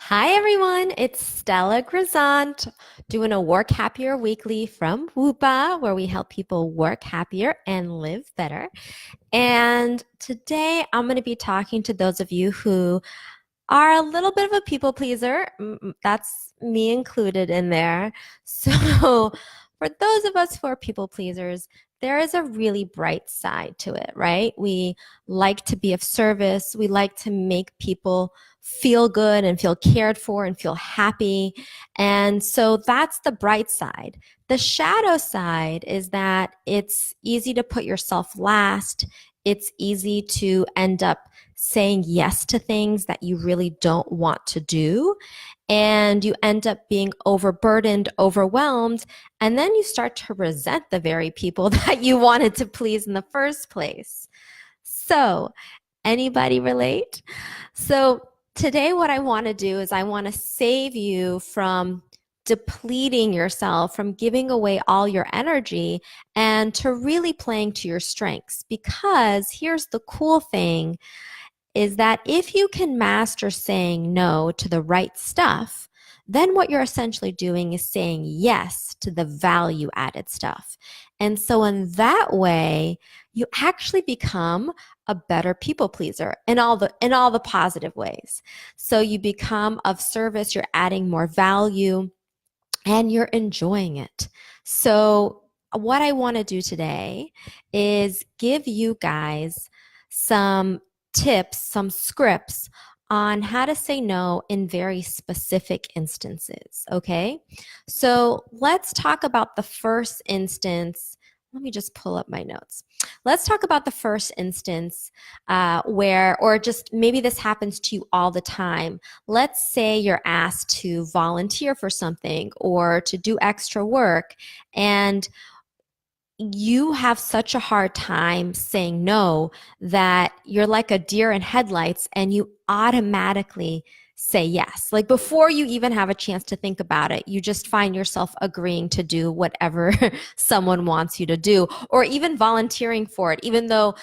Hi everyone, it's Stella Grisant doing a Work Happier Weekly from Whoopa, where we help people work happier and live better. And today I'm going to be talking to those of you who are a little bit of a people pleaser. That's me included in there. So, for those of us who are people pleasers, there is a really bright side to it, right? We like to be of service. We like to make people feel good and feel cared for and feel happy. And so that's the bright side. The shadow side is that it's easy to put yourself last. It's easy to end up saying yes to things that you really don't want to do. And you end up being overburdened, overwhelmed, and then you start to resent the very people that you wanted to please in the first place. So, anybody relate? So, today, what I want to do is I want to save you from depleting yourself, from giving away all your energy, and to really playing to your strengths. Because here's the cool thing is that if you can master saying no to the right stuff, then what you're essentially doing is saying yes to the value added stuff. And so in that way, you actually become a better people pleaser in all the positive ways. So you become of service, you're adding more value and you're enjoying it. So what I want to do today is give you guys some tips, some scripts on how to say no in very specific instances. Okay. So let's talk about the first instance. Let me just pull up my notes. Let's talk about the first instance or just maybe this happens to you all the time. Let's say you're asked to volunteer for something or to do extra work, and you have such a hard time saying no that you're like a deer in headlights and you automatically say yes. Like before you even have a chance to think about it, you just find yourself agreeing to do whatever someone wants you to do, or even volunteering for it, even though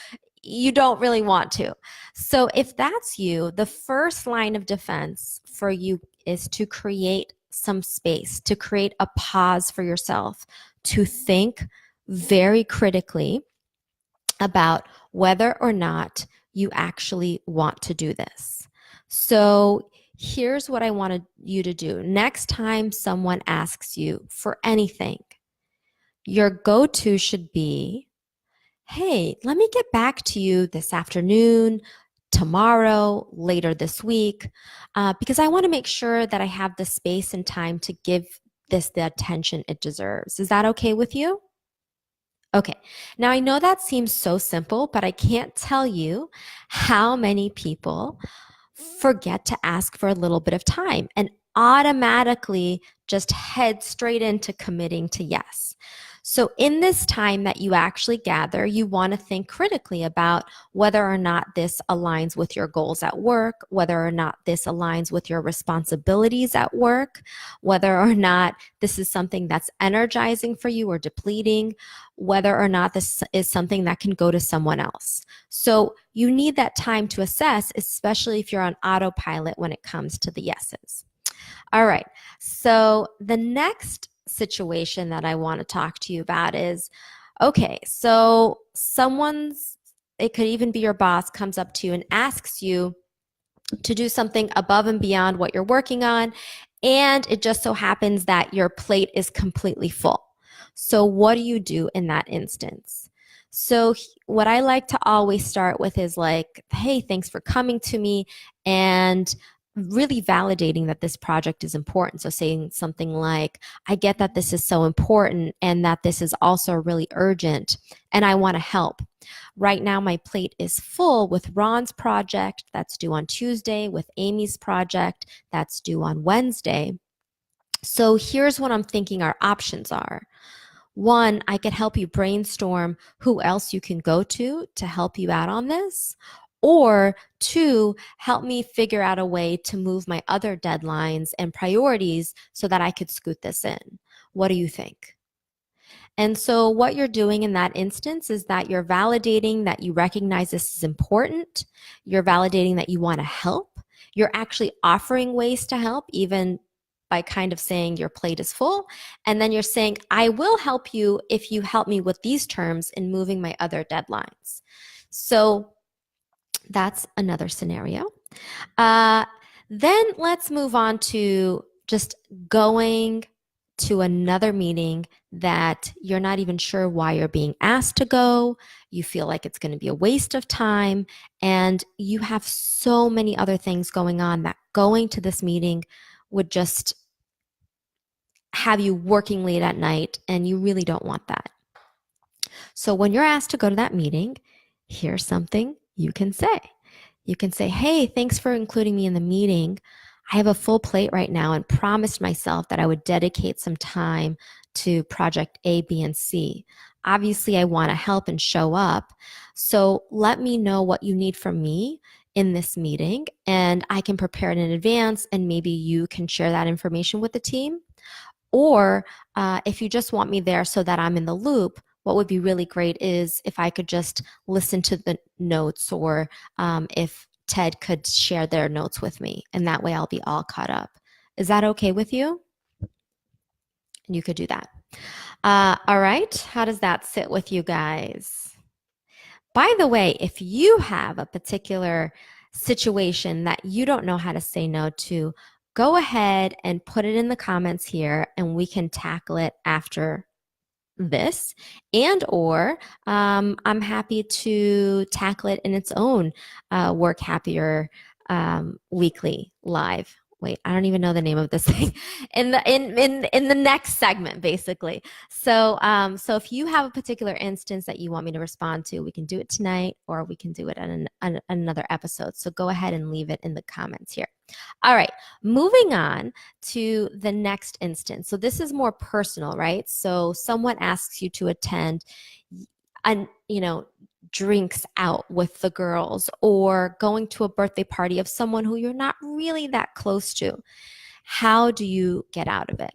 you don't really want to. So if that's you, the first line of defense for you is to create some space, to create a pause for yourself, to think very critically about whether or not you actually want to do this. So here's what I wanted you to do. Next time someone asks you for anything, your go-to should be, hey, let me get back to you this afternoon, tomorrow, later this week, because I want to make sure that I have the space and time to give this the attention it deserves. Is that okay with you? Okay. Now I know that seems so simple, but I can't tell you how many people forget to ask for a little bit of time and automatically just head straight into committing to yes. So, in this time that you actually gather, you want to think critically about whether or not this aligns with your goals at work, whether or not this aligns with your responsibilities at work, whether or not this is something that's energizing for you or depleting, whether or not this is something that can go to someone else. So, you need that time to assess, especially if you're on autopilot when it comes to the yeses. All right. So the next situation that I want to talk to you about is okay, so it could even be your boss, comes up to you and asks you to do something above and beyond what you're working on. And it just so happens that your plate is completely full. So, what do you do in that instance? So, what I like to always start with is like, hey, thanks for coming to me, and really validating that this project is important. So, saying something like, I get that this is so important and that this is also really urgent, and I want to help. Right now, my plate is full with Ron's project that's due on Tuesday, with Amy's project that's due on Wednesday. So here's what I'm thinking our options are. One, I could help you brainstorm who else you can go to help you out on this. Or two, help me figure out a way to move my other deadlines and priorities so that I could scoot this in. What do you think? And so, what you're doing in that instance is that you're validating that you recognize this is important. You're validating that you want to help. you're actually offering ways to help, even by kind of saying your plate is full. And then you're saying, I will help you if you help me with these terms in moving my other deadlines. So that's another scenario. Uh, then let's move on to just going to another meeting that you're not even sure why you're being asked to go. You feel like it's going to be a waste of time, and you have so many other things going on that going to this meeting would just have you working late at night, and you really don't want that. So when you're asked to go to that meeting, here's something you can say. You can say, hey, thanks for including me in the meeting. I have a full plate right now and promised myself that I would dedicate some time to project A, B, and C. Obviously, I want to help and show up. So let me know what you need from me in this meeting, and I can prepare it in advance, and maybe you can share that information with the team. Or if you just want me there so that I'm in the loop, what would be really great is if I could just listen to the notes, or if Ted could share their notes with me, and that way I'll be all caught up. Is that okay with you? You could do that. All right. How does that sit with you guys? By the way, if you have a particular situation that you don't know how to say no to, go ahead and put it in the comments here, and we can tackle it after this. And or I'm happy to tackle it in its own Work Happier weekly live. Wait, I don't even know the name of this thing in the next segment, basically. So if you have a particular instance that you want me to respond to, we can do it tonight, or we can do it on another episode. So go ahead and leave it in the comments here. All right, moving on to the next instance. So this is more personal, right? So someone asks you to attend an, drinks out with the girls, or going to a birthday party of someone who you're not really that close to. How do you get out of it?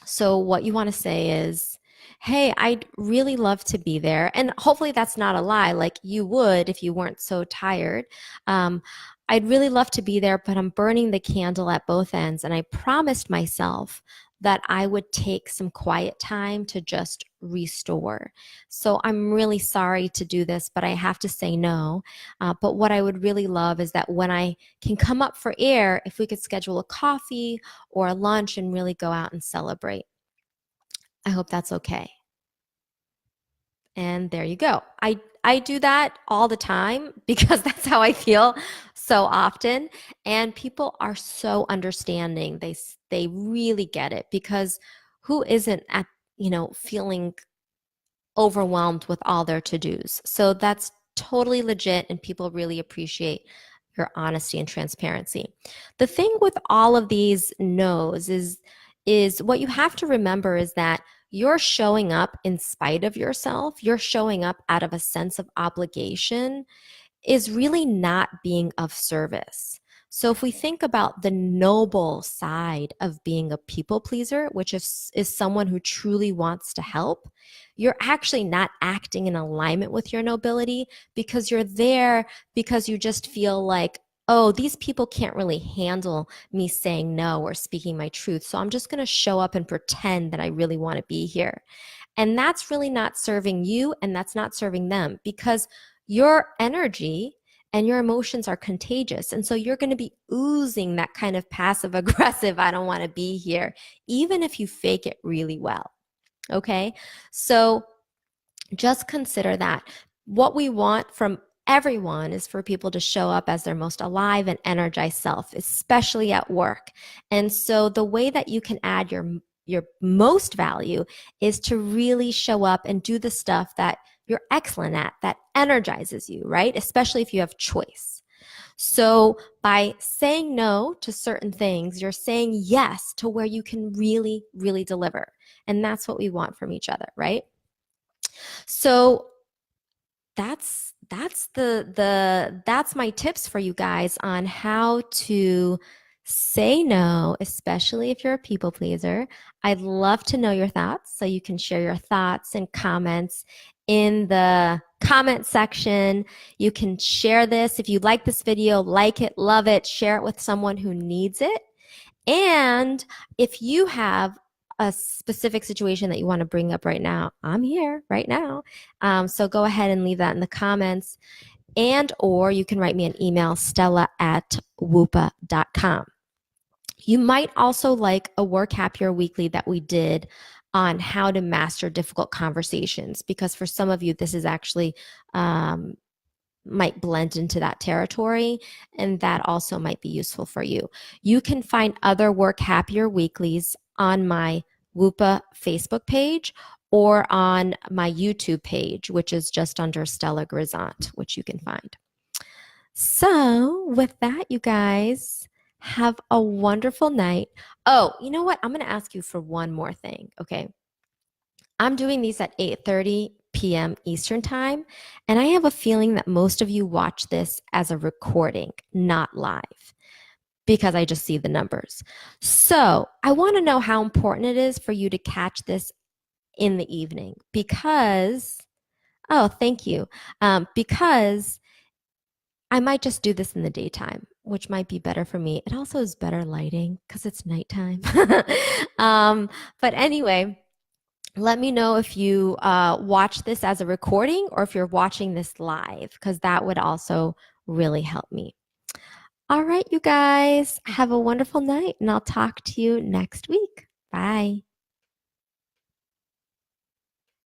So what you want to say is, hey, I'd really love to be there. And hopefully that's not a lie, like you would if you weren't so tired. I'd really love to be there, but I'm burning the candle at both ends. And I promised myself that I would take some quiet time to just restore. So I'm really sorry to do this, but I have to say no. But what I would really love is that when I can come up for air, if we could schedule a coffee or a lunch and really go out and celebrate. I hope that's okay. And there you go. I do that all the time because that's how I feel so often, and people are so understanding. They really get it, because who isn't at, feeling overwhelmed with all their to-dos. So that's totally legit, and people really appreciate your honesty and transparency. The thing with all of these no's is what you have to remember is that you're showing up in spite of yourself. You're showing up out of a sense of obligation, is really not being of service. So if we think about the noble side of being a people pleaser, which is someone who truly wants to help, you're actually not acting in alignment with your nobility, because you're there because you just feel like, oh, these people can't really handle me saying no or speaking my truth. So I'm just going to show up and pretend that I really want to be here. And that's really not serving you, and that's not serving them, because your energy and your emotions are contagious. And so you're going to be oozing that kind of passive aggressive, I don't want to be here, even if you fake it really well. Okay. So just consider that. What we want from everyone is for people to show up as their most alive and energized self, especially at work. And so the way that you can add your most value is to really show up and do the stuff that you're excellent at, that energizes you, right? Especially if you have choice. So by saying no to certain things, you're saying yes to where you can really, really deliver. And that's what we want from each other, right? So that's my tips for you guys on how to say no, especially if you're a people pleaser. I'd love to know your thoughts, so you can share your thoughts and comments in the comment section. You can share this. If you like this video, like it, love it, share it with someone who needs it. And if you have a specific situation that you want to bring up right now, I'm here right now. So go ahead and leave that in the comments. And or you can write me an email, stella@whoopa.com. You might also like a Work Happier Weekly that we did on how to master difficult conversations, because for some of you, this is actually might blend into that territory, and that also might be useful for you. You can find other Work Happier Weeklies on my Whoopa Facebook page or on my YouTube page, which is just under Stella Grisant, which you can find. So, with that, you guys, have a wonderful night. Oh, you know what? I'm going to ask you for one more thing, okay? I'm doing these at 8:30 p.m. Eastern Time, and I have a feeling that most of you watch this as a recording, not live, because I just see the numbers. So, I want to know how important it is for you to catch this in the evening because, oh, thank you. Because I might just do this in the daytime, which might be better for me. It also is better lighting because it's nighttime. But anyway, let me know if you watch this as a recording or if you're watching this live, because that would also really help me. All right, you guys, have a wonderful night, and I'll talk to you next week. Bye.